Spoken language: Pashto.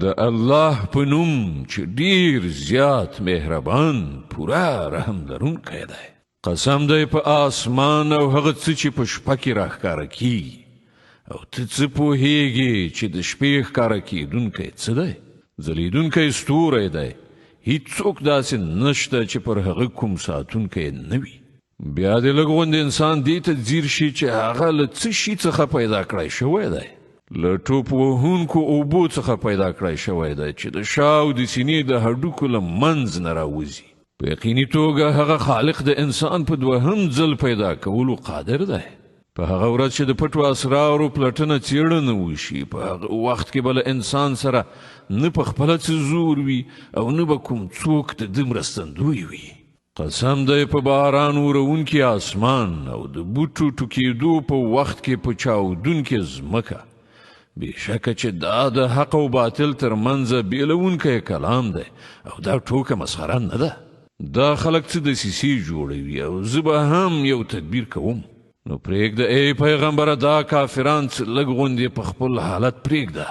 د الله په نوم چې ډیر زیات مهربان پورا رحم لرونکی دی. قسم دی په آسمان او هغه څه چې په شپه کې راښکاره کیږي او ته څه پوهیږي چې د شپې ښکاره کیدونکی څه دی؟ ځلیدونکی ستوری دی. هیڅوک داسې نشته چې پر هغه کوم ساتونکی نه وي. بیا د لږ غوندې انسان دې ته ځیر شي چې هغه له څه شي څخه پیدا کړی شوی دی. له ټوپ وهونکو اوبو څخه پیدا کړی شوی دی چې د شا او د سینې د هډوکو له منځ نه راوځي. په یقیني توګه هغه خالق د انسان په دوهم ځل پیدا کولو قادر دی. په هغه ورځ چې د پټو اسرارو پلټنه څېړنه وشي، په هغه وخت کې به له انسان سره نه په خپله څه زور وي او نه به کوم څوک د ده مرستندوی وي. قسم دی په باران ورونکي آسمان او د بوټو ټوکېدو په وخت کې په چاودونکې ځمکه. بېشکه چې دا د حق او باطل ترمنځه بیلونکی کلام دی او دا ټوکه مسخره نه ده. دا خلک څه دسیسې جوړوي او زه به هم یو تدبیر کوم. نو پرېږده ای پیغمبره دا کافران څه لږ غوندې په خپل حالت پرېږده.